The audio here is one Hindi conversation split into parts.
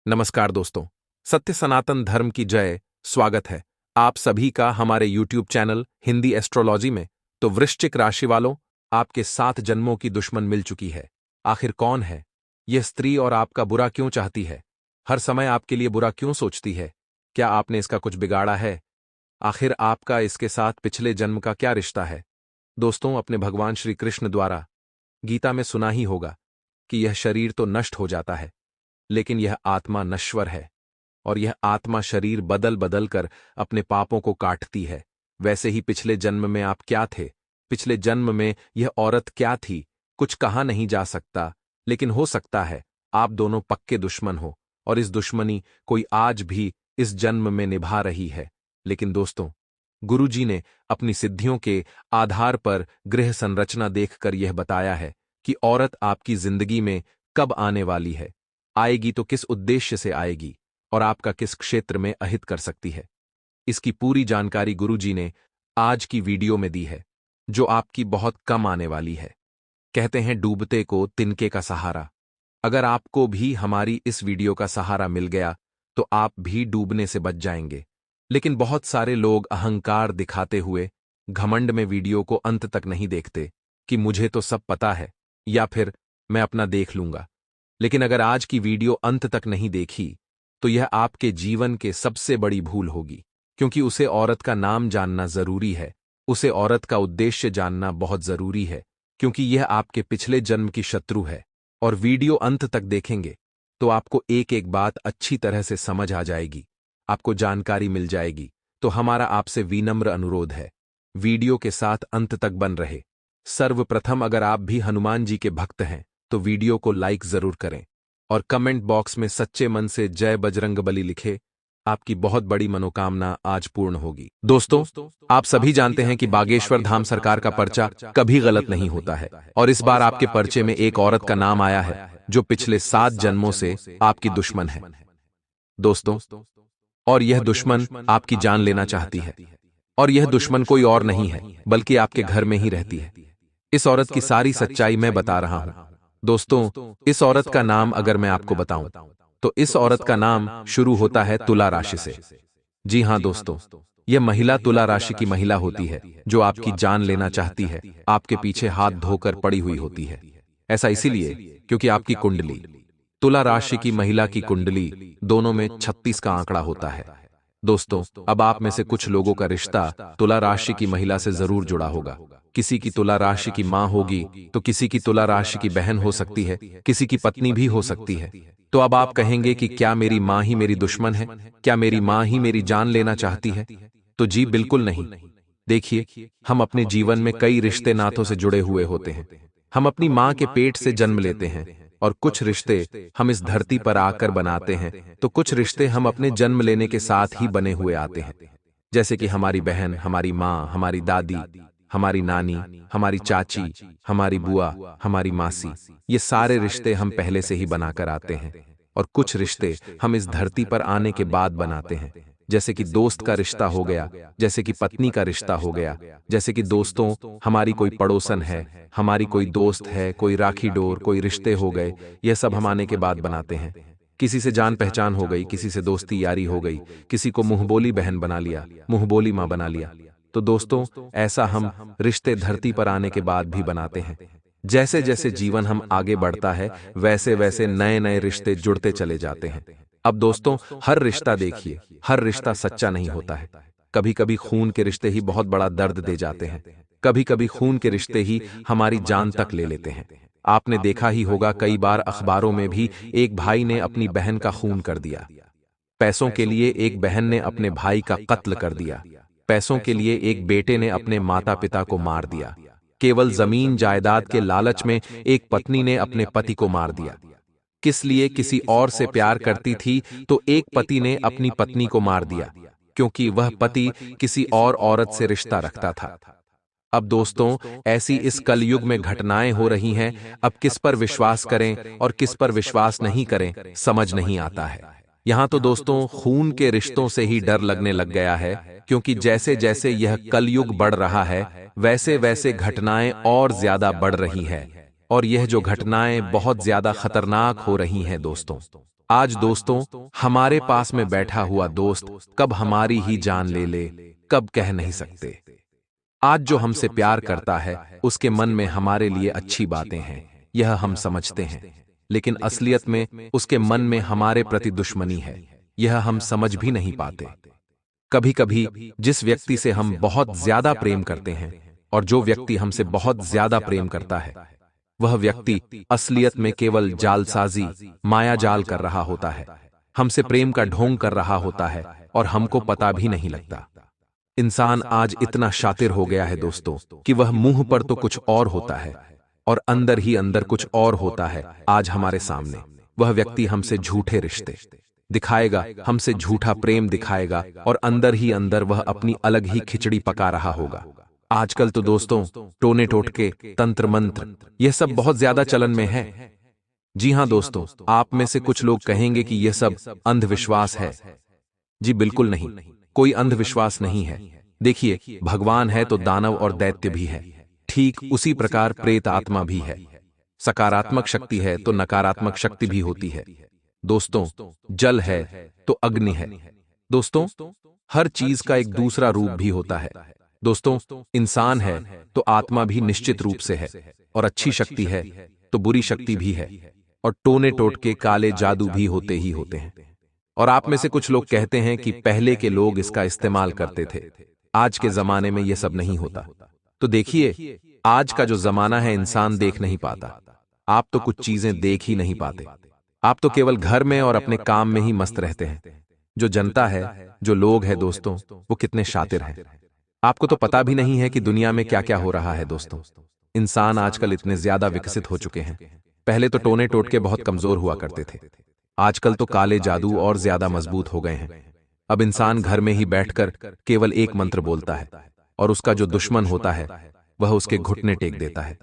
नमस्कार दोस्तों, सत्य सनातन धर्म की जय। स्वागत है आप सभी का हमारे YouTube चैनल हिंदी एस्ट्रोलॉजी में। तो वृश्चिक राशि वालों, आपके 7 जन्मों की दुश्मन मिल चुकी है। आखिर कौन है यह स्त्री और आपका बुरा क्यों चाहती है? हर समय आपके लिए बुरा क्यों सोचती है? क्या आपने इसका कुछ बिगाड़ा है? आखिर आपका इसके साथ पिछले जन्म का क्या रिश्ता है? दोस्तों, अपने भगवान श्री कृष्ण द्वारा गीता में सुना ही होगा कि यह शरीर तो नष्ट हो जाता है, लेकिन यह आत्मा नश्वर है और यह आत्मा शरीर बदल बदल कर अपने पापों को काटती है। वैसे ही पिछले जन्म में आप क्या थे? पिछले जन्म में यह औरत क्या थी? कुछ कहा नहीं जा सकता, लेकिन हो सकता है आप दोनों पक्के दुश्मन हो और इस दुश्मनी कोई आज भी इस जन्म में निभा रही है। लेकिन दोस्तों, गुरुजी ने अपनी सिद्धियों के आधार पर ग्रह संरचना देखकर यह बताया है कि औरत आपकी जिंदगी में कब आने वाली है, आएगी तो किस उद्देश्य से आएगी और आपका किस क्षेत्र में अहित कर सकती है। इसकी पूरी जानकारी गुरुजी ने आज की वीडियो में दी है, जो आपकी बहुत कम आने वाली है। कहते हैं डूबते को तिनके का सहारा। अगर आपको भी हमारी इस वीडियो का सहारा मिल गया तो आप भी डूबने से बच जाएंगे। लेकिन बहुत सारे लोग अहंकार दिखाते हुए घमंड में वीडियो को अंत तक नहीं देखते कि मुझे तो सब पता है या फिर मैं अपना देख लूंगा। लेकिन अगर आज की वीडियो अंत तक नहीं देखी तो यह आपके जीवन के सबसे बड़ी भूल होगी, क्योंकि उसे औरत का नाम जानना जरूरी है, उसे औरत का उद्देश्य जानना बहुत जरूरी है, क्योंकि यह आपके पिछले जन्म की शत्रु है। और वीडियो अंत तक देखेंगे तो आपको एक एक बात अच्छी तरह से समझ आ जाएगी, आपको जानकारी मिल जाएगी। तो हमारा आपसे विनम्र अनुरोध है, वीडियो के साथ अंत तक बन रहे। सर्वप्रथम, अगर आप भी हनुमान जी के भक्त हैं तो वीडियो को लाइक जरूर करें और कमेंट बॉक्स में सच्चे मन से जय बजरंगबली लिखे। आपकी बहुत बड़ी मनोकामना आज पूर्ण होगी। दोस्तों, आप सभी जानते हैं कि बागेश्वर धाम सरकार का पर्चा कभी गलत नहीं होता है और इस बार आपके पर्चे में एक औरत का नाम आया है जो पिछले 7 जन्मों से आपकी दुश्मन है। दोस्तों, और यह दुश्मन आपकी जान लेना चाहती है और यह दुश्मन कोई और नहीं है बल्कि आपके घर में ही रहती है। इस औरत की सारी सच्चाई मैं बता रहा हूं। दोस्तों, इस औरत का नाम अगर मैं आपको बताऊं तो इस औरत का नाम शुरू होता है तुला राशि से। जी हां दोस्तों, यह महिला तुला राशि की महिला होती है जो आपकी जान लेना चाहती है, आपके पीछे हाथ धोकर पड़ी हुई होती है। ऐसा इसीलिए क्योंकि आपकी कुंडली, तुला राशि की महिला की कुंडली दोनों में 36 का आंकड़ा होता है। दोस्तों, अब आप में से कुछ लोगों का रिश्ता तुला राशि की महिला से जरूर जुड़ा होगा। किसी की तुला राशि की मां होगी तो किसी की तुला राशि की बहन हो सकती है, किसी की पत्नी भी हो सकती है। तो अब आप कहेंगे कि क्या मेरी मां ही मेरी दुश्मन है? क्या मेरी मां ही मेरी जान लेना चाहती है? तो जी बिल्कुल नहीं। देखिए, हम अपने जीवन में कई रिश्ते नातों से जुड़े हुए होते हैं। हम अपनी मां के पेट से जन्म लेते हैं और कुछ रिश्ते हम इस धरती पर आकर बनाते हैं, तो कुछ रिश्ते हम अपने जन्म लेने के साथ ही बने हुए आते हैं। जैसे कि हमारी बहन, हमारी मां, हमारी दादी, हमारी नानी, हमारी चाची, हमारी बुआ, हमारी मासी, ये सारे रिश्ते हम पहले से ही बनाकर आते हैं। और कुछ रिश्ते हम इस धरती पर आने के बाद बनाते हैं, जैसे कि दोस्त का रिश्ता हो गया, जैसे कि पत्नी का रिश्ता हो गया, जैसे कि दोस्तों, हमारी कोई पड़ोसन है, हमारी कोई दोस्त है, कोई राखी डोर, कोई रिश्ते हो गए। यह सब हम आने के बाद बनाते हैं। किसी से जान पहचान हो गई, किसी से दोस्ती यारी हो गई, किसी को मुंहबोली बहन बना लिया, मुंहबोली मां बना लिया। तो दोस्तों, ऐसा हम रिश्ते धरती पर आने के बाद भी बनाते हैं। जैसे जैसे जीवन हम आगे बढ़ता है वैसे वैसे नए नए रिश्ते जुड़ते चले जाते हैं। अब दोस्तों, हर रिश्ता देखिए, हर रिश्ता सच्चा नहीं होता है। कभी कभी खून के रिश्ते ही बहुत बड़ा दर्द दे जाते हैं, कभी कभी खून के रिश्ते ही हमारी जान तक ले लेते हैं। आपने देखा ही होगा, कई बार अखबारों में भी एक भाई ने अपनी बहन का खून कर दिया। पैसों के लिए एक बहन ने अपने भाई का कत्ल कर दिया। पैसों के लिए एक बेटे ने अपने माता पिता को मार दिया। केवल जमीन जायदाद के लालच में एक पत्नी ने अपने पति को मार दिया। किस लिए? किसी और से प्यार करती थी तो एक पति ने अपनी पत्नी को मार दिया, क्योंकि वह पति किसी और औरत से रिश्ता रखता था। अब दोस्तों, ऐसी इस कलयुग में घटनाएं हो रही हैं। अब किस पर विश्वास करें और किस पर विश्वास नहीं करें, समझ नहीं आता है। यहां तो दोस्तों, खून के रिश्तों से ही डर लगने लग गया है, क्योंकि जैसे जैसे यह कलयुग बढ़ रहा है वैसे वैसे घटनाएं और ज्यादा बढ़ रही है और यह जो घटनाएं बहुत ज्यादा खतरनाक हो रही हैं दोस्तों। आज दोस्तों, हमारे पास में बैठा हुआ दोस्त कब हमारी ही जान ले ले, कब कह नहीं सकते। आज जो हमसे प्यार करता है उसके मन में हमारे लिए अच्छी बातें हैं, यह हम समझते हैं, लेकिन असलियत में उसके मन में हमारे प्रति दुश्मनी है, यह हम समझ भी नहीं पाते। कभी कभी जिस व्यक्ति से हम बहुत ज्यादा प्रेम करते हैं और जो व्यक्ति हमसे बहुत ज्यादा प्रेम करता है, वह व्यक्ति असलियत में केवल जालसाजी, मायाजाल कर रहा होता है, हमसे प्रेम का ढोंग कर रहा होता है और हमको पता भी नहीं लगता। इंसान आज इतना शातिर हो गया है दोस्तों कि वह मुंह पर तो कुछ और होता है और अंदर ही अंदर कुछ और होता है। आज हमारे सामने वह व्यक्ति हमसे झूठे रिश्ते दिखाएगा, हमसे झूठा प्रेम दिखाएगा और अंदर ही अंदर वह अपनी अलग ही खिचड़ी पका रहा होगा। आजकल तो दोस्तों टोने टोटके, तंत्र मंत्र, यह सब बहुत ज्यादा चलन में है। जी हां दोस्तों, आप में से कुछ लोग कहेंगे कि यह सब अंधविश्वास है। जी बिल्कुल नहीं, कोई अंधविश्वास नहीं है। देखिए, भगवान है तो दानव और दैत्य भी है, ठीक उसी प्रकार प्रेत आत्मा भी है। सकारात्मक शक्ति है तो नकारात्मक शक्ति भी होती है। दोस्तों, जल है तो अग्नि है। दोस्तों, हर चीज का एक दूसरा रूप भी होता है। दोस्तों, इंसान है तो आत्मा भी निश्चित रूप से है, और अच्छी शक्ति है तो बुरी शक्ति भी है, और टोने टोटके, काले जादू भी होते ही होते हैं। और आप में से कुछ लोग कहते हैं कि पहले के लोग इसका इस्तेमाल करते थे, आज के जमाने में यह सब नहीं होता। तो देखिए, आज का जो जमाना है इंसान देख नहीं पाता। आप तो कुछ चीजें देख ही नहीं पाते। आप तो केवल घर में और अपने काम में ही मस्त रहते हैं। जो जनता है, जो लोग हैं दोस्तों, वो कितने शातिर हैं। आपको तो पता भी नहीं है कि दुनिया में क्या क्या हो रहा है। दोस्तों, इंसान आजकल इतने ज्यादा विकसित हो चुके हैं। पहले तो टोने टोटके बहुत कमजोर हुआ करते थे, आजकल तो काले जादू और ज्यादा मजबूत हो गए हैं। अब इंसान घर में ही बैठकर केवल एक मंत्र बोलता है और उसका जो दुश्मन होता है वह उसके घुटने टेक देता है,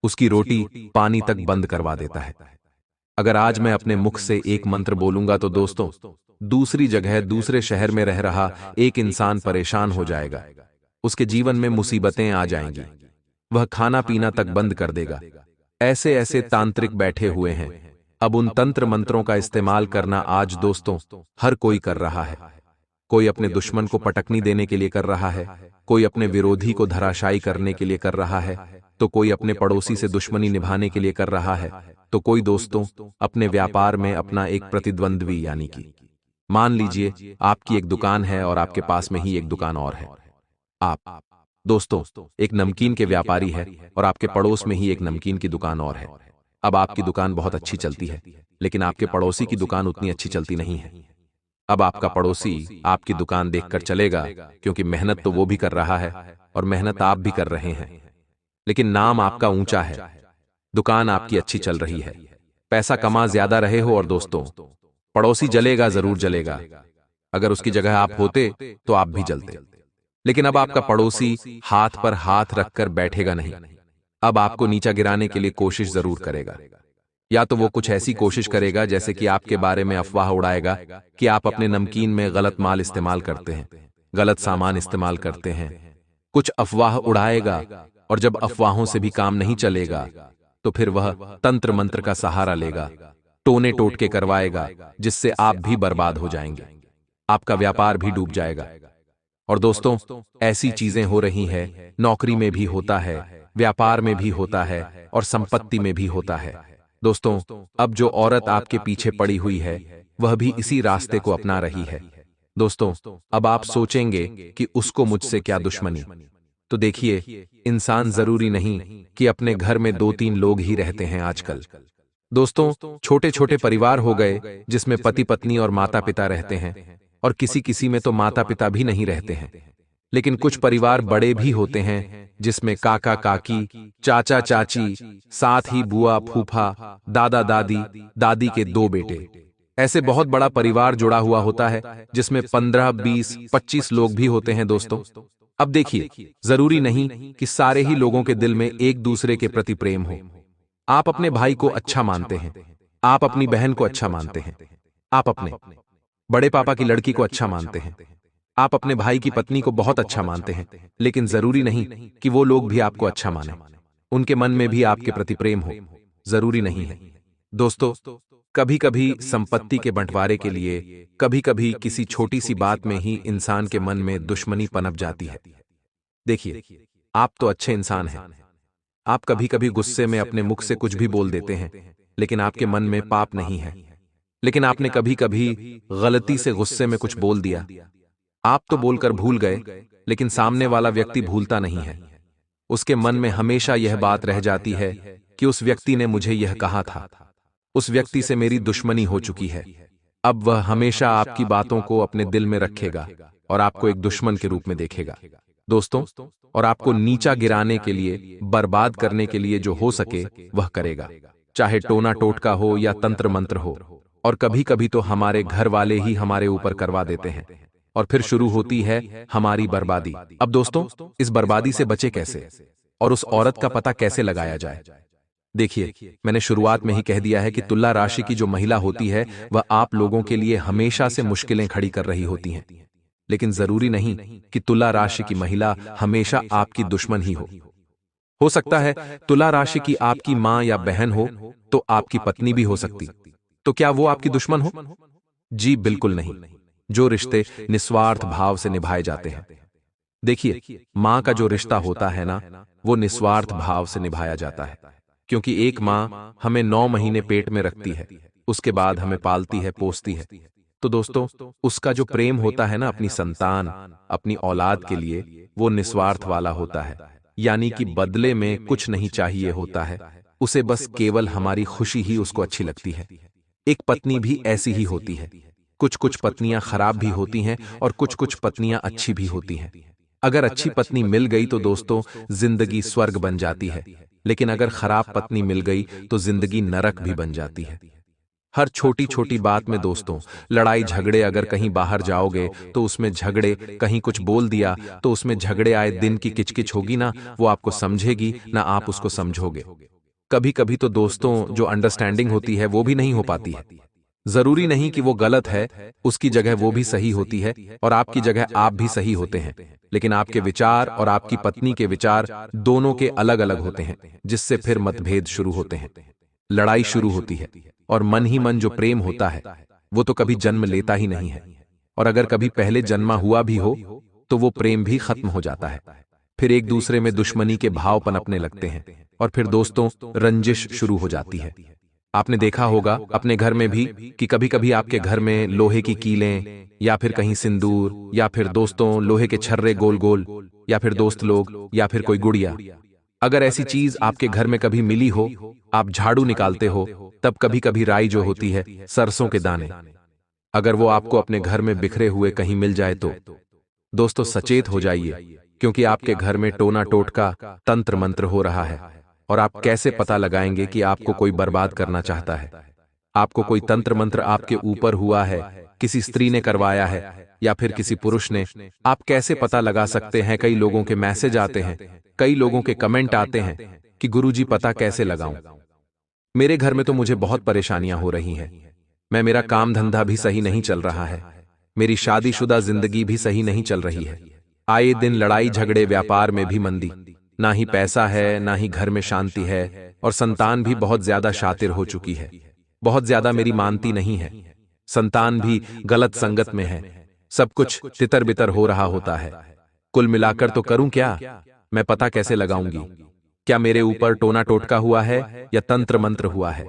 उसकी रोटी पानी तक बंद करवा देता है। अगर आज मैं अपने मुख से एक मंत्र बोलूंगा तो दोस्तों, दूसरी जगह दूसरे शहर में रह रहा एक इंसान परेशान हो जाएगा, उसके जीवन में मुसीबतें आ जाएंगी, वह खाना पीना तक बंद कर देगा। ऐसे ऐसे तांत्रिक बैठे हुए हैं। अब उन तंत्र मंत्रों का इस्तेमाल करना आज दोस्तों हर कोई कर रहा है। कोई अपने दुश्मन को पटकनी देने के लिए कर रहा है, कोई अपने विरोधी को धराशायी करने के लिए कर रहा है, तो कोई अपने पड़ोसी से दुश्मनी निभाने के लिए कर रहा है, तो कोई दोस्तों अपने व्यापार में अपना एक प्रतिद्वंद्वी, यानी कि मान लीजिए आपकी एक दुकान है और आपके पास में ही एक दुकान और है। आप दोस्तों एक नमकीन के व्यापारी है और आपके पड़ोस में ही एक नमकीन की दुकान और है। अब आपकी दुकान बहुत अच्छी चलती है, लेकिन आपके पड़ोसी की दुकान उतनी अच्छी चलती नहीं है। अब आपका पड़ोसी आपकी दुकान देखकर चलेगा, क्योंकि मेहनत तो वो भी कर रहा है और मेहनत आप भी कर रहे हैं, लेकिन नाम आपका ऊंचा है, दुकान आपकी अच्छी चल रही है, पैसा कमा ज्यादा रहे हो, और दोस्तों पड़ोसी जलेगा, जरूर जलेगा। अगर उसकी जगह आप होते तो आप भी जलते। लेकिन अब आपका पड़ोसी हाथ पर हाथ रखकर बैठेगा नहीं, अब आपको नीचा गिराने के लिए कोशिश जरूर करेगा। या तो वो कुछ ऐसी कोशिश करेगा जैसे कि आपके बारे में अफवाह उड़ाएगा कि आप अपने नमकीन में गलत माल इस्तेमाल करते हैं, गलत सामान इस्तेमाल करते हैं, कुछ अफवाह उड़ाएगा। और जब अफवाहों से भी काम नहीं चलेगा तो फिर वह तंत्र मंत्र का सहारा लेगा, टोने टोटके करवाएगा, जिससे आप भी बर्बाद हो जाएंगे, आपका व्यापार भी डूब जाएगा। और दोस्तों ऐसी चीजें हो रही हैं, नौकरी में भी होता है, व्यापार में भी होता है और संपत्ति में भी होता है। दोस्तों अब जो औरत आपके पीछे पड़ी हुई है वह भी इसी रास्ते को अपना रही है। दोस्तों अब आप सोचेंगे कि उसको मुझसे क्या दुश्मनी। तो देखिए, इंसान जरूरी नहीं कि अपने घर में 2-3 लोग ही रहते हैं आजकल। दोस्तों छोटे छोटे परिवार हो गए जिसमें पति पत्नी और माता पिता रहते हैं, और किसी किसी में तो माता पिता भी नहीं रहते हैं। लेकिन कुछ परिवार बड़े भी होते हैं जिसमें काका काकी, चाचा चाची, साथ ही बुआ फूफा, दादा दादी, दादी के 2 बेटे, ऐसे बहुत बड़ा परिवार जुड़ा हुआ होता है जिसमें 15, 20, 25 लोग भी होते हैं। दोस्तों अब देखिए, जरूरी नहीं कि सारे ही लोगों के दिल में एक दूसरे के प्रति प्रेम हो। आप अपने भाई को अच्छा मानते हैं, आप अपनी बहन को अच्छा मानते हैं, आप अपने बड़े पापा की लड़की को अच्छा मानते हैं, आप अपने भाई की पत्नी को बहुत अच्छा मानते हैं, लेकिन जरूरी नहीं कि वो लोग भी आपको अच्छा माने, उनके मन में भी आपके प्रति प्रेम हो, जरूरी नहीं है। दोस्तों कभी कभी संपत्ति के बंटवारे के लिए, कभी कभी किसी छोटी सी बात में ही इंसान के मन में दुश्मनी पनप जाती है। देखिए, आप तो अच्छे इंसान हैं। आप कभी कभी गुस्से में अपने मुख से कुछ भी बोल देते हैं, लेकिन आपके मन में पाप नहीं है। लेकिन आपने कभी कभी गलती से गुस्से में कुछ बोल दिया। आप तो बोलकर भूल गए, लेकिन सामने वाला व्यक्ति भूलता नहीं है। उसके मन में हमेशा यह बात रह जाती है कि उस व्यक्ति ने मुझे यह कहा था, उस व्यक्ति से मेरी दुश्मनी हो चुकी है। अब वह हमेशा आपकी बातों को अपने दिल में रखेगा और आपको एक दुश्मन के रूप में देखेगा। दोस्तों, और आपको नीचा गिराने के लिए, बर्बाद करने के लिए जो हो सके वह करेगा, चाहे टोना टोटका हो या तंत्र मंत्र हो। और कभी कभी तो हमारे घर वाले ही हमारे ऊपर करवा देते हैं, और फिर शुरू होती है हमारी बर्बादी। अब दोस्तों, इस बर्बादी से बचे कैसे, और उस औरत का पता कैसे लगाया जाए? देखिए, मैंने शुरुआत में ही कह दिया है कि तुला राशि की जो महिला होती है वह आप लोगों के लिए हमेशा से मुश्किलें खड़ी कर रही होती हैं। लेकिन जरूरी नहीं कि तुला राशि की महिला हमेशा आपकी दुश्मन ही हो सकता है तुला राशि की आपकी मां या बहन हो, तो आपकी पत्नी भी हो सकती। तो क्या वो आपकी दुश्मन हो? जी बिल्कुल नहीं। जो रिश्ते निस्वार्थ भाव से निभाए जाते हैं, देखिए, मां का जो रिश्ता होता है ना, वो निस्वार्थ भाव से निभाया जाता है। क्योंकि एक मां हमें 9 महीने पेट में रखती है, उसके बाद हमें पालती है, पोसती है। तो दोस्तों, उसका जो प्रेम होता है ना अपनी संतान, अपनी औलाद के लिए, वो निस्वार्थ वाला होता है। यानी कि बदले में कुछ नहीं चाहिए होता है, उसे बस केवल हमारी खुशी ही उसको अच्छी लगती है। एक पत्नी भी ऐसी ही होती है। कुछ कुछ पत्नियां खराब भी होती हैं और कुछ कुछ पत्नियां अच्छी भी होती हैं। अगर अच्छी पत्नी मिल गई तो दोस्तों जिंदगी स्वर्ग बन जाती है, लेकिन अगर खराब पत्नी मिल गई तो जिंदगी नरक भी बन जाती है। हर छोटी छोटी बात में दोस्तों लड़ाई झगड़े, अगर कहीं बाहर जाओगे तो उसमें झगड़े, कहीं कुछ बोल दिया तो उसमें झगड़े, आए दिन की किचकिच होगी ना, वो आपको समझेगी ना आप उसको समझोगे। कभी कभी तो दोस्तों जो अंडरस्टैंडिंग होती है वो भी नहीं हो पाती है। जरूरी नहीं कि वो गलत है, उसकी जगह वो भी सही होती है और आपकी जगह आप भी सही होते हैं, लेकिन आपके विचार और आपकी पत्नी के विचार दोनों के अलग अलग होते हैं, जिससे फिर मतभेद शुरू होते हैं, लड़ाई शुरू होती है। और मन ही मन जो प्रेम होता है वो तो कभी जन्म लेता ही नहीं है, और अगर कभी पहले जन्मा हुआ भी हो तो वो प्रेम भी खत्म हो जाता है। फिर एक दूसरे में दुश्मनी के भाव पनपने लगते हैं और फिर दोस्तों रंजिश शुरू हो जाती है। आपने देखा होगा अपने घर में भी कि कभी कभी आपके घर में लोहे की कीलें, या फिर कहीं सिंदूर, या फिर दोस्तों लोहे के छर्रे गोल गोल, या फिर दोस्त लोग, या फिर कोई गुड़िया, अगर ऐसी चीज आपके घर में कभी मिली हो, आप झाड़ू निकालते हो, तब कभी कभी राई जो होती है, सरसों के दाने, अगर वो आपको अपने घर में बिखरे हुए कहीं मिल जाए तो दोस्तों सचेत हो जाइए, क्योंकि आपके घर में टोना टोटका, तंत्र मंत्र हो रहा है। और आप कैसे पता लगाएंगे कि आपको कोई बर्बाद करना चाहता है? आपको कोई तंत्र मंत्र आपके ऊपर हुआ है, किसी स्त्री ने करवाया है या फिर किसी पुरुष ने, आप कैसे पता लगा सकते हैं? कई लोगों के मैसेज आते हैं, कई लोगों के कमेंट आते हैं कि गुरुजी पता कैसे लगाऊं? मेरे घर में तो मुझे बहुत परेशानियां हो रही हैं। मेरा काम धंधा भी सही नहीं चल रहा है, मेरी शादीशुदा जिंदगी भी सही नहीं चल रही है। आए दिन लड़ाई झगड़े, व्यापार में भी मंदी, ना ही पैसा है ना ही घर में शांति है, और संतान भी बहुत ज्यादा शातिर हो चुकी है, बहुत ज्यादा मेरी मानती नहीं है। संतान भी गलत संगत में है, सब कुछ तितर बितर हो रहा होता है। कुल मिलाकर तो करूं क्या? मैं पता कैसे लगाऊंगी? क्या मेरे ऊपर टोना टोटका हुआ है या तंत्र मंत्र हुआ है?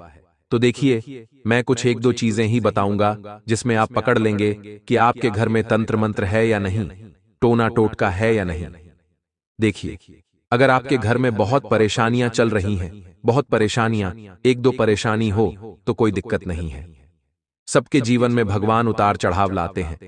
तो देखिए, मैं कुछ एक दो चीजें ही बताऊंगा जिसमें आप पकड़ लेंगे कि आपके घर में तंत्र मंत्र है या नहीं, टोना टोटका है या नहीं। देखिए, अगर आपके घर में बहुत परेशानियां चल रही हैं, बहुत परेशानियां, एक दो परेशानी हो तो कोई दिक्कत नहीं है। सबके जीवन में भगवान उतार चढ़ाव लाते हैं,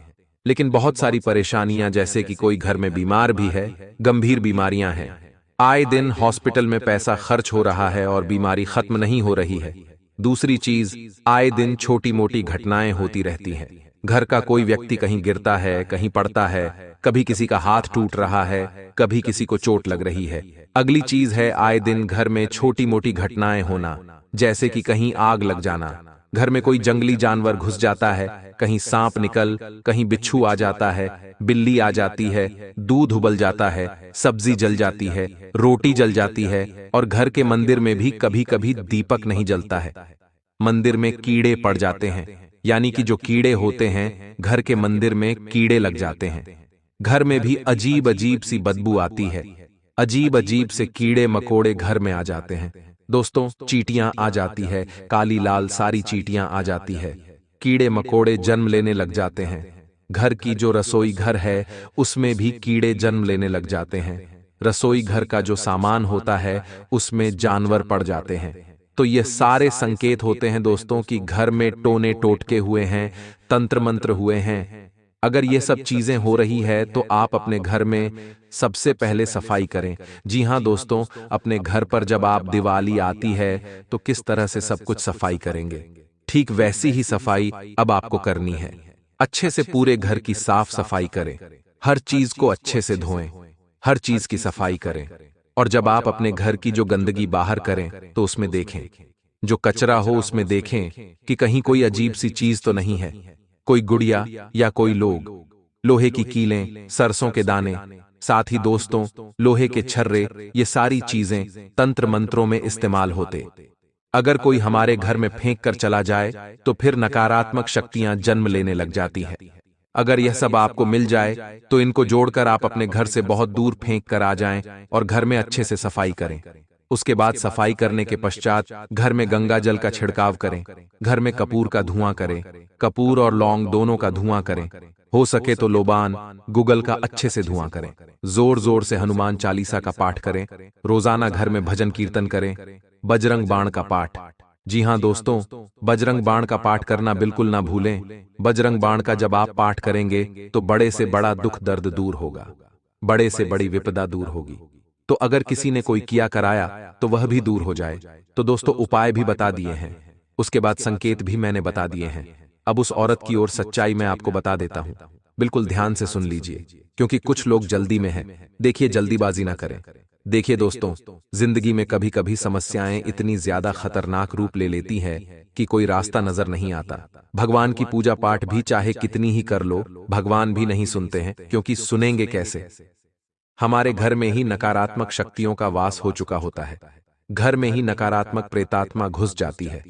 लेकिन बहुत सारी परेशानियां, जैसे कि कोई घर में बीमार भी है, गंभीर बीमारियां हैं, आए दिन हॉस्पिटल में पैसा खर्च हो रहा है और बीमारी खत्म नहीं हो रही है। दूसरी चीज, आए दिन छोटी मोटी घटनाएं होती रहती हैं। घर का कोई व्यक्ति कहीं गिरता है, कहीं पड़ता है, कभी किसी का हाथ टूट रहा है, कभी किसी को चोट लग रही है। अगली चीज है आए दिन घर में छोटी मोटी घटनाएं होना, जैसे कि कहीं आग लग जाना, घर में कोई जंगली जानवर घुस जाता है, कहीं सांप निकल, कहीं बिच्छू आ जाता है, बिल्ली आ जाती है, दूध उबल जाता है, सब्जी जल जाती है, रोटी जल जाती है, और घर के मंदिर में भी कभी कभी दीपक नहीं जलता है। मंदिर में कीड़े पड़ जाते हैं, यानी कि जो कीड़े होते हैं घर के मंदिर में कीड़े लग जाते हैं। घर में भी अजीब अजीब सी बदबू आती है, अजीब अजीब से कीड़े मकोड़े घर में आ जाते हैं। दोस्तों, चींटियां आ जाती है, काली लाल सारी चींटियां आ जाती है, कीड़े मकोड़े जन्म लेने लग जाते हैं। घर की जो रसोई घर है उसमें भी कीड़े जन्म लेने लग जाते हैं। रसोई घर का जो सामान होता है उसमें जानवर पड़ जाते हैं। तो ये सारे संकेत होते हैं दोस्तों कि घर में टोने टोटके हुए हैं, तंत्र मंत्र हुए हैं। अगर ये सब चीजें हो रही है तो आप अपने घर में सबसे पहले सफाई करें। जी हाँ दोस्तों, अपने घर पर जब आप दिवाली आती है तो किस तरह से सब कुछ सफाई करेंगे, ठीक वैसी ही सफाई अब आपको करनी है। अच्छे से पूरे घर की साफ सफाई करें, हर चीज को अच्छे से धोएं, हर चीज की सफाई करें। और जब आप अपने घर की जो गंदगी बाहर करें तो उसमें देखें, जो कचरा हो उसमें देखें कि कहीं कोई अजीब सी चीज तो नहीं है, कोई गुड़िया या कोई लोग, लोहे की कीलें, सरसों के दाने, साथ ही दोस्तों लोहे के छर्रे, ये सारी चीजें तंत्र मंत्रों में इस्तेमाल होते। अगर कोई हमारे घर में फेंक कर चला जाए तो फिर नकारात्मक शक्तियां जन्म लेने लग जाती है। अगर यह सब आपको मिल जाए तो इनको जोड़कर आप अपने घर से बहुत दूर फेंक कर आ जाएं और घर में अच्छे से सफाई करें। उसके बाद सफाई करने के पश्चात घर में गंगा जल का छिड़काव करें, घर में कपूर का धुआं करें, कपूर और लौंग दोनों का धुआं करें, हो सके तो लोबान गूगल का अच्छे से धुआं करें, जोर जोर से हनुमान चालीसा का पाठ करें, रोजाना घर में भजन कीर्तन करें, बजरंग बाण का पाठ। जी हाँ दोस्तों, बजरंग बाण का पाठ करना बिल्कुल ना भूलें। बजरंग बाण का जब आप पाठ करेंगे तो बड़े से बड़ा दुख दर्द दूर होगा, बड़े से बड़ी विपदा दूर होगी। तो अगर किसी ने कोई किया कराया तो वह भी दूर हो जाए। तो दोस्तों, उपाय भी बता दिए हैं, उसके बाद संकेत भी मैंने बता दिए हैं। अब उस औरत की ओर सच्चाई मैं आपको बता देता हूं, बिल्कुल ध्यान से सुन लीजिए, क्योंकि कुछ लोग जल्दी में हैं। देखिए, जल्दीबाजी ना करें। देखिए दोस्तों, जिंदगी में कभी कभी समस्याएं इतनी ज्यादा खतरनाक रूप ले लेती हैं कि कोई रास्ता नजर नहीं आता। भगवान की पूजा पाठ भी चाहे कितनी ही कर लो, भगवान भी नहीं सुनते हैं, क्योंकि सुनेंगे कैसे? हमारे घर में ही नकारात्मक शक्तियों का वास हो चुका होता है, घर में ही नकारात्मक प्रेतात्मा घुस जाती है।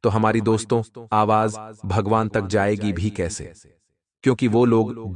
तो हमारी दोस्तों आवाज भगवान तक जाएगी भी कैसे? क्योंकि वो लोग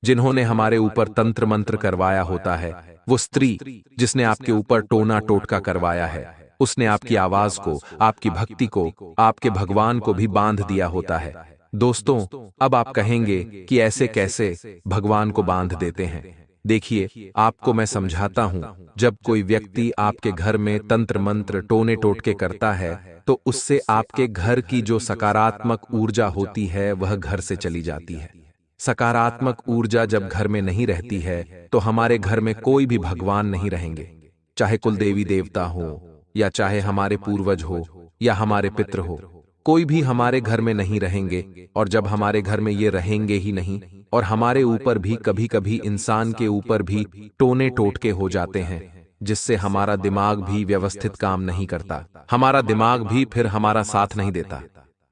जिन्होंने हमारे ऊपर तंत्र मंत्र करवाया होता है, वो स्त्री जिसने आपके ऊपर टोना टोटका करवाया है, उसने आपकी आवाज को, आपकी भक्ति को, आपके भगवान को भी बांध दिया होता है। दोस्तों, अब आप कहेंगे कि ऐसे कैसे भगवान को बांध देते हैं? देखिए, आपको मैं समझाता हूं। जब कोई व्यक्ति आपके घर में तंत्र मंत्र टोने टोटके करता है तो उससे आपके घर की जो सकारात्मक ऊर्जा होती है वह घर से चली जाती है। सकारात्मक ऊर्जा जब घर में नहीं रहती है तो हमारे घर में कोई भी भगवान नहीं रहेंगे, चाहे कुल देवी देवता हो या चाहे हमारे पूर्वज हो या हमारे पितृ हो, कोई भी हमारे घर में नहीं रहेंगे। और जब हमारे घर में ये रहेंगे ही नहीं और हमारे ऊपर भी कभी कभी इंसान के ऊपर भी टोने टोटके हो जाते हैं, जिससे हमारा दिमाग भी व्यवस्थित काम नहीं करता, हमारा दिमाग भी फिर हमारा साथ नहीं देता।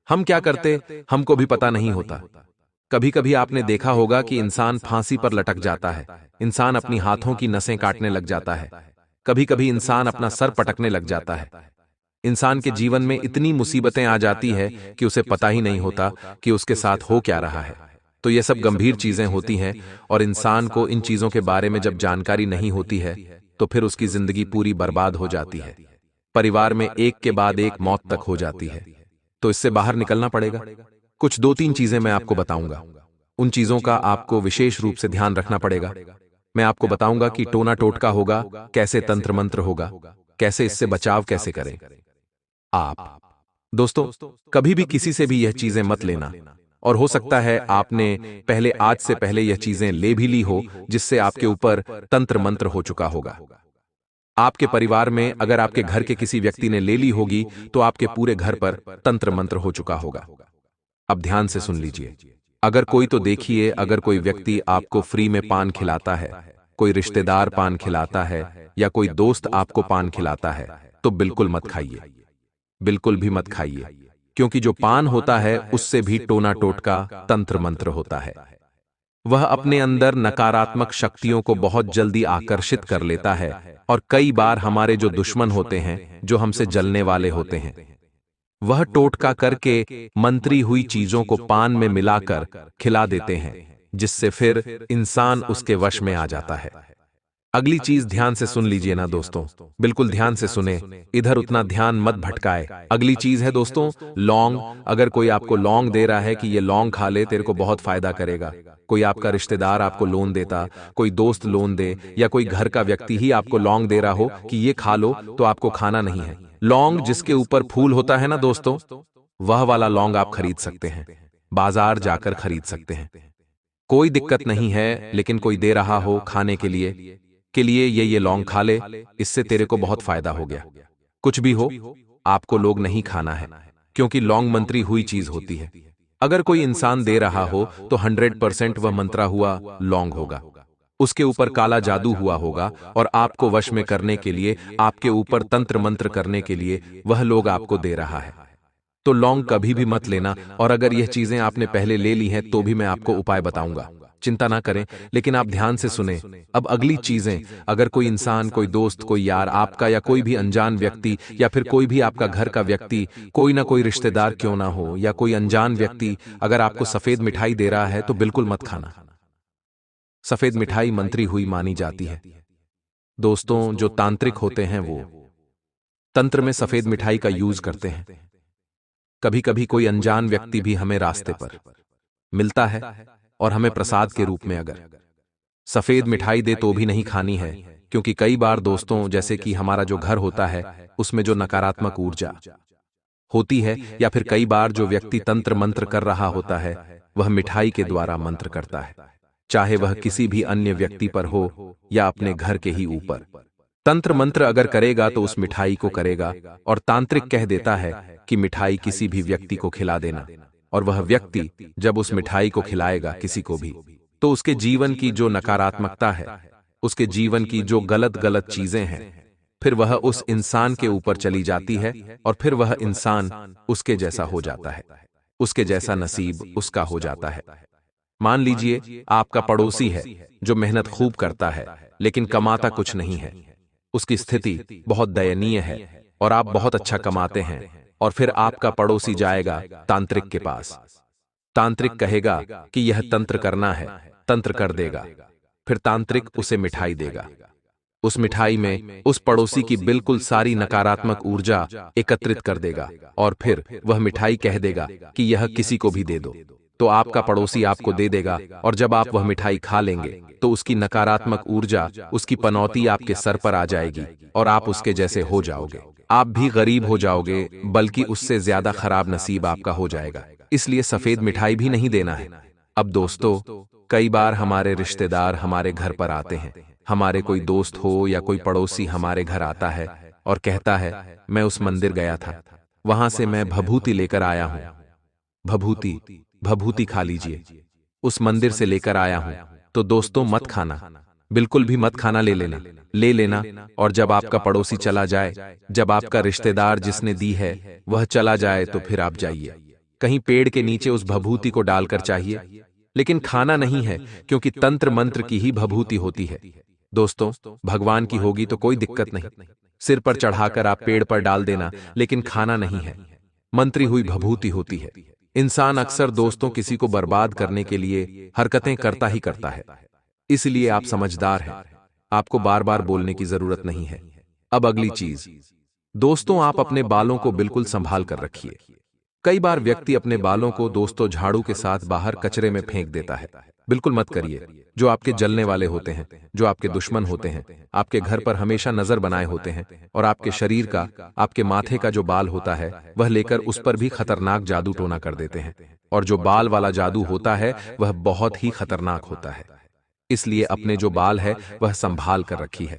हम क्या करते हमको भी पता नहीं होता। कभी कभी आपने देखा होगा कि इंसान फांसी पर लटक जाता है, इंसान अपनी हाथों की नसें काटने लग जाता है, कभी कभी इंसान अपना सर पटकने लग जाता है। इंसान के जीवन में इतनी मुसीबतें आ जाती है कि उसे पता ही नहीं होता कि उसके साथ हो क्या रहा है। तो ये सब गंभीर चीजें होती हैं और इंसान को इन चीजों के बारे में जब जानकारी नहीं होती है तो फिर उसकी जिंदगी पूरी बर्बाद हो जाती है, परिवार में एक के बाद एक मौत तक हो जाती है। तो इससे बाहर निकलना पड़ेगा। कुछ 2-3 चीजें मैं आपको बताऊंगा, उन चीजों का आपको विशेष रूप से ध्यान रखना पड़ेगा। मैं आपको बताऊंगा कि टोना टोटका होगा कैसे, तंत्र मंत्र होगा कैसे, इससे बचाव कैसे करें आप। दोस्तों, कभी भी किसी से भी यह चीजें मत लेना, और हो सकता है आपने पहले आज से पहले यह चीजें ले भी ली हो जिससे आपके ऊपर तंत्र मंत्र हो चुका होगा। आपके परिवार में अगर आपके घर के किसी व्यक्ति ने ले ली होगी तो आपके पूरे घर पर तंत्र मंत्र हो चुका होगा। अब ध्यान से सुन लीजिए। अगर कोई, तो देखिए, अगर कोई व्यक्ति आपको फ्री में पान खिलाता है, कोई रिश्तेदार पान खिलाता है या कोई दोस्त आपको पान खिलाता है, तो बिल्कुल मत खाइए, बिल्कुल भी मत खाइए, क्योंकि जो पान होता है उससे भी टोना टोटका तंत्र मंत्र होता है। वह अपने अंदर नकारात्मक शक्तियों को बहुत जल्दी आकर्षित कर लेता है और कई बार हमारे जो दुश्मन होते हैं, जो हमसे जलने वाले होते हैं, वह टोटका करके मंत्री हुई चीजों को पान में मिलाकर खिला देते हैं, जिससे फिर इंसान उसके वश में आ जाता है। अगली चीज ध्यान से सुन लीजिए ना दोस्तों, बिल्कुल ध्यान से सुने, इधर उतना ध्यान मत भटकाए। अगली चीज है दोस्तों लौंग। अगर कोई आपको लौंग दे रहा है कि ये लौंग खा ले, तेरे को बहुत फायदा करेगा, कोई आपका रिश्तेदार आपको लोन देता, कोई दोस्त लोन दे, या कोई घर का व्यक्ति ही आपको लौंग दे रहा हो कि ये खा लो, तो आपको खाना नहीं है। लौंग जिसके ऊपर फूल होता है ना दोस्तों, वह वाला लौंग आप खरीद सकते हैं, बाजार जाकर खरीद सकते हैं, कोई दिक्कत नहीं है। लेकिन कोई दे रहा हो खाने के लिए ये लौंग खा ले, इससे तेरे को बहुत फायदा हो गया। कुछ भी हो, आपको लोग नहीं खाना है, क्योंकि लौंग मंत्री हुई चीज होती है। अगर कोई इंसान दे रहा हो तो 100% वह मंत्रा हुआ लौंग होगा, उसके ऊपर काला जादू हुआ होगा, और आपको वश में करने के लिए, आपके ऊपर तंत्र मंत्र करने के लिए वह लोग आपको दे रहा है। तो लौंग कभी भी मत लेना। और अगर यह चीजें आपने पहले ले ली हैं तो भी मैं आपको उपाय बताऊंगा, चिंता ना करें, लेकिन आप ध्यान से सुने। अब अगली चीजें, अगर कोई इंसान, कोई दोस्त, कोई यार आपका, या कोई भी अनजान व्यक्ति, या फिर कोई भी आपका घर का व्यक्ति, कोई ना कोई रिश्तेदार क्यों ना हो, या कोई अनजान व्यक्ति अगर आपको सफेद मिठाई दे रहा है तो बिल्कुल मत खाना। सफेद मिठाई मंत्री हुई मानी जाती है दोस्तों। जो तांत्रिक होते हैं वो तंत्र में सफेद मिठाई का यूज करते हैं। कभी कभी कोई अनजान व्यक्ति भी हमें रास्ते पर मिलता है और हमें प्रसाद के रूप में अगर सफेद मिठाई दे तो भी नहीं खानी है, क्योंकि कई बार दोस्तों, जैसे कि हमारा जो घर होता है उसमें जो नकारात्मक ऊर्जा होती है, या फिर कई बार जो व्यक्ति तंत्र मंत्र कर रहा होता है, वह मिठाई के द्वारा मंत्र करता है, चाहे वह किसी भी अन्य व्यक्ति पर हो या अपने घर के ही ऊपर। तंत्र मंत्र अगर करेगा तो उस मिठाई को करेगा, और तांत्रिक कह देता है कि मिठाई किसी भी व्यक्ति को खिला देना, और वह व्यक्ति जब उस मिठाई को खिलाएगा किसी को भी, तो उसके जीवन की जो नकारात्मकता है, उसके जीवन की जो गलत गलत चीजें हैं, फिर वह उस इंसान के ऊपर चली जाती है, और फिर वह इंसान उसके जैसा हो जाता है, उसके जैसा नसीब उसका हो जाता है। मान लीजिए आपका पड़ोसी है जो मेहनत खूब करता है लेकिन कमाता कुछ नहीं है, उसकी स्थिति बहुत दयनीय है, और आप बहुत अच्छा कमाते हैं, और फिर आपका पड़ोसी जाएगा तांत्रिक के पास। तांत्रिक कहेगा कि यह तंत्र करना है, तंत्र कर देगा, फिर तांत्रिक उसे मिठाई देगा। उस मिठाई में उस पड़ोसी की बिल्कुल सारी नकारात्मक ऊर्जा एकत्रित कर देगा, और फिर वह मिठाई कह देगा कि यह किसी को भी दे दो, तो आपका पड़ोसी आपको दे देगा, और जब आप वह मिठाई खा लेंगे तो उसकी नकारात्मक ऊर्जा, उसकी पनौती आपके सर पर आ जाएगी, और आप उसके जैसे हो जाओगे। आप भी गरीब हो जाओगे, बल्कि उससे ज्यादा खराब नसीब आपका हो जाएगा। इसलिए सफेद मिठाई भी नहीं देना है। अब दोस्तों, कई बार हमारे रिश्तेदार हमारे घर पर आते हैं, हमारे कोई दोस्त हो या कोई पड़ोसी हमारे घर आता है और कहता है, मैं उस मंदिर गया था, वहां से मैं भभूति लेकर आया हूं, भभूति खा लीजिए, उस मंदिर से लेकर आया हूं। तो दोस्तों मत खाना, बिल्कुल भी मत खाना, ले लेना। और जब आपका पड़ोसी चला जाए, जब आपका रिश्तेदार जिसने दी है वह चला जाए, तो फिर आप जाइए कहीं पेड़ के नीचे उस भभूति को डालकर चाहिए, लेकिन खाना नहीं है, क्योंकि तंत्र मंत्र की ही भभूति होती है दोस्तों। भगवान की होगी तो कोई दिक्कत नहीं, सिर पर चढ़ाकर आप पेड़ पर डाल देना, लेकिन खाना नहीं है, मंत्री हुई भभूति होती है। इंसान अक्सर दोस्तों किसी को बर्बाद करने के लिए हरकतें करता ही करता है, इसलिए आप समझदार हैं, आपको बार बार बोलने की जरूरत नहीं है। अब अगली चीज दोस्तों, आप अपने बालों को बिल्कुल संभाल कर रखिए। कई बार व्यक्ति अपने बालों को दोस्तों झाड़ू के साथ बाहर कचरे में फेंक देता है, बिल्कुल मत करिए। जो आपके जलने वाले होते हैं, जो आपके दुश्मन होते हैं, आपके घर पर हमेशा नजर बनाए होते हैं, और आपके शरीर का, आपके माथे का जो बाल होता है वह लेकर उस पर भी खतरनाक जादू टोना कर देते हैं, और जो बाल वाला जादू होता है वह बहुत ही खतरनाक होता है। इसलिए अपने जो बाल है वह संभाल कर रखी है।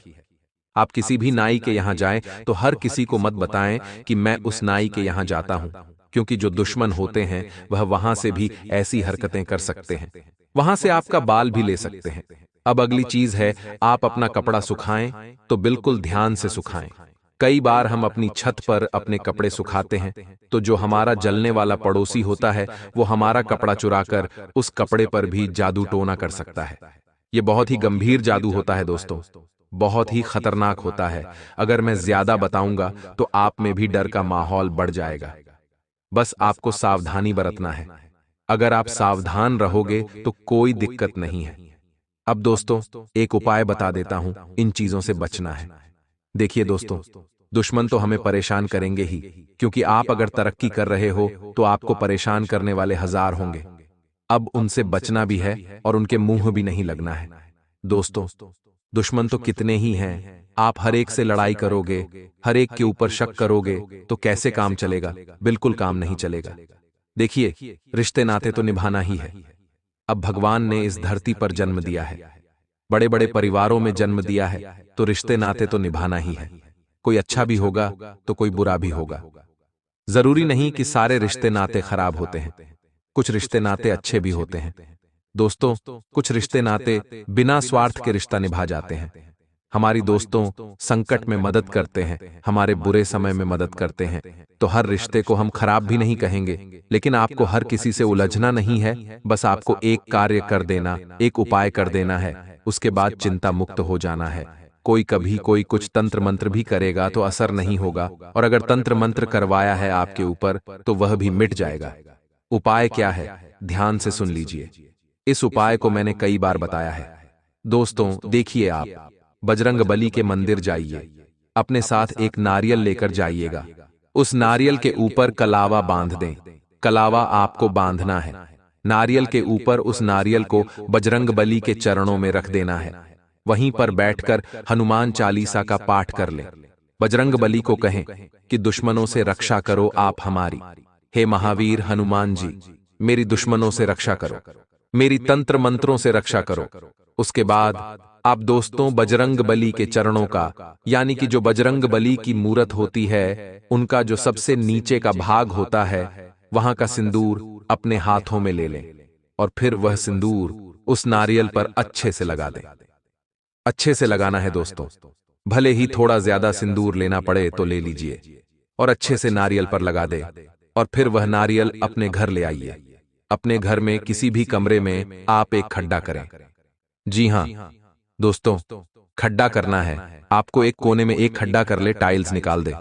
आप किसी भी नाई के यहां जाएं तो हर किसी को मत बताएं कि मैं उस नाई के यहां जाता हूं, क्योंकि जो दुश्मन होते हैं वह वहां से भी ऐसी हरकतें कर सकते हैं, वहां से आपका बाल भी ले सकते हैं। अब अगली चीज है, आप अपना कपड़ा सुखाएं तो बिल्कुल ध्यान से सुखाएं। कई बार हम अपनी छत पर अपने कपड़े सुखाते हैं, तो जो हमारा जलने वाला पड़ोसी होता है वो हमारा कपड़ा चुराकर उस कपड़े पर भी जादू टोना कर सकता है। ये बहुत ही गंभीर जादू होता है दोस्तों, बहुत ही खतरनाक होता है। अगर मैं ज्यादा बताऊंगा तो आप में भी डर का माहौल बढ़ जाएगा। बस आपको सावधानी बरतना है। अगर आप सावधान रहोगे तो कोई दिक्कत नहीं है। अब दोस्तों, एक उपाय बता देता हूं, इन चीजों से बचना है। देखिए दोस्तों, दुश्मन तो हमें परेशान करेंगे ही, क्योंकि आप अगर तरक्की कर रहे हो तो आपको परेशान करने वाले हजार होंगे। अब उनसे बचना भी है और उनके मुंह भी नहीं लगना है। दोस्तों, दुश्मन तो कितने ही हैं, आप हर एक से लड़ाई करोगे, हर एक के ऊपर शक करोगे तो कैसे काम चलेगा? बिल्कुल काम नहीं चलेगा। देखिए, रिश्ते नाते तो निभाना ही है। अब भगवान ने इस धरती पर जन्म दिया है, बड़े बड़े परिवारों में जन्म दिया है, तो रिश्ते नाते तो निभाना ही है। कोई अच्छा भी होगा तो कोई बुरा भी होगा। जरूरी नहीं कि सारे रिश्ते नाते खराब होते हैं, कुछ रिश्ते नाते अच्छे भी होते हैं। दोस्तों, कुछ रिश्ते नाते बिना स्वार्थ के रिश्ता निभा जाते हैं। हमारी दोस्तों संकट में मदद करते हैं, हमारे बुरे समय में मदद करते हैं, तो हर रिश्ते को हम खराब भी नहीं कहेंगे। लेकिन आपको हर किसी से उलझना नहीं है, बस आपको एक कार्य कर देना, एक उपाय कर देना है, उसके बाद चिंता मुक्त हो जाना है। कोई कभी कोई कुछ तंत्र मंत्र भी करेगा तो असर नहीं होगा, और अगर तंत्र मंत्र करवाया है आपके ऊपर तो वह भी मिट जाएगा। उपाय क्या है, ध्यान से सुन लीजिए। इस उपाय को मैंने कई बार बताया है। दोस्तों देखिए, आप बजरंग बली के मंदिर जाइए, अपने साथ एक नारियल लेकर जाइएगा। उस नारियल के ऊपर कलावा बांध दें। कलावा आपको बांधना है। नारियल के ऊपर उस नारियल को बजरंग बली के चरणों में रख देना है। वहीं पर बैठकर हनुमान चालीसा का पाठ कर लें। बजरंग बली को कहें कि दुश्मनों से रक्षा करो आप हमारी। हे महावीर हनुमान जी, मेरी दुश्मनों से रक्षा करो, मेरी तंत्र मंत्रों से रक्षा करो। उसके बाद आप दोस्तों बजरंग बली के चरणों का, यानी कि जो बजरंग बली की मूरत होती है, उनका जो सबसे नीचे का भाग होता है, वहां का सिंदूर अपने हाथों में ले लें और फिर वह सिंदूर उस नारियल पर अच्छे से लगा दें। अच्छे से लगाना है दोस्तों, भले ही थोड़ा ज्यादा सिंदूर लेना पड़े तो ले लीजिए, और अच्छे से नारियल पर लगा दे। और फिर वह नारियल अपने घर ले आइए। अपने घर में किसी भी कमरे में आप एक खड्डा करें। जी हां दोस्तों, खड्डा करना है। आपको एक कोने में एक खड्डा कर ले, टाइल्स निकाल दे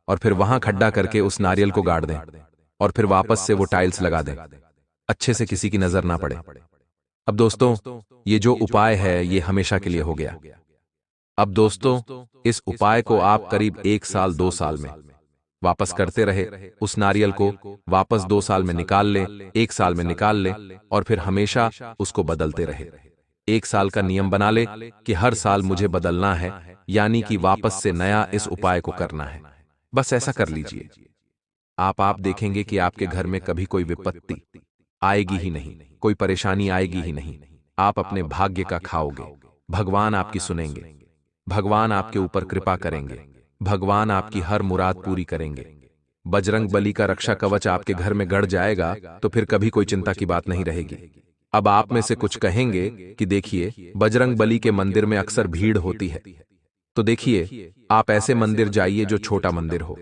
और फिर वहां खड्डा करके उस नारियल को गाड़ दें और फिर वापस से वो टाइल्स लगा दें, अच्छे से, किसी की नजर ना पड़े। अब दोस्तों, ये जो उपाय है ये हमेशा के लिए हो गया। अब दोस्तों, इस उपाय को आप करीब 1 साल 2 साल में वापस करते रहे। उस नारियल को वापस 2 साल में निकाल ले, 1 साल में निकाल ले और फिर हमेशा उसको बदलते रहे। 1 साल का नियम बना ले कि हर साल मुझे बदलना है, यानी कि वापस से नया इस उपाय को करना है। बस ऐसा कर लीजिए। आप देखेंगे कि आपके घर में कभी कोई विपत्ति आएगी ही नहीं, कोई परेशानी आएगी ही नहीं। आप अपने भाग्य का खाओगे, भगवान आपकी सुनेंगे, भगवान आपके ऊपर कृपा करेंगे, भगवान आपकी हर मुराद पूरी करेंगे। बजरंग बली का रक्षा कवच आपके घर में गड़ जाएगा तो फिर कभी कोई चिंता की बात नहीं रहेगी। अब आप में से कुछ कहेंगे कि देखिए, बजरंग बली के मंदिर में अक्सर भीड़ होती है, तो देखिए, आप ऐसे मंदिर जाइए जो छोटा मंदिर हो।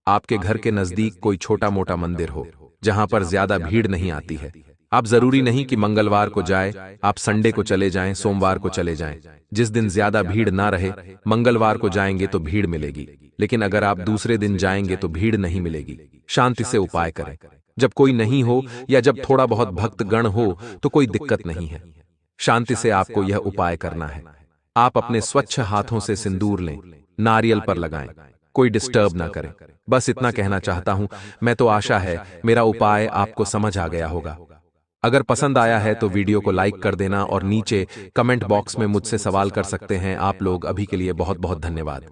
आपके घर के नजदीक कोई छोटा मोटा मंदिर हो जहां पर ज्यादा भीड़ नहीं आती है। आप जरूरी नहीं कि मंगलवार को जाए, आप संडे को चले जाएं, सोमवार को चले जाएं। जिस दिन ज्यादा भीड़ ना रहे, मंगलवार को जाएंगे तो भीड़ मिलेगी, लेकिन अगर आप दूसरे दिन जाएंगे तो भीड़ नहीं मिलेगी। शांति से उपाय करें। जब कोई नहीं हो या जब थोड़ा बहुत भक्त गण हो तो कोई दिक्कत नहीं है। शांति से आपको यह उपाय करना है। आप अपने स्वच्छ हाथों से सिंदूर लें, नारियल पर लगाएं, कोई डिस्टर्ब ना करें। बस इतना कहना चाहता हूं मैं। तो आशा है मेरा उपाय आपको समझ आ गया होगा। अगर पसंद आया है तो वीडियो को लाइक कर देना और नीचे कमेंट बॉक्स में मुझसे सवाल कर सकते हैं आप लोग। अभी के लिए बहुत बहुत धन्यवाद।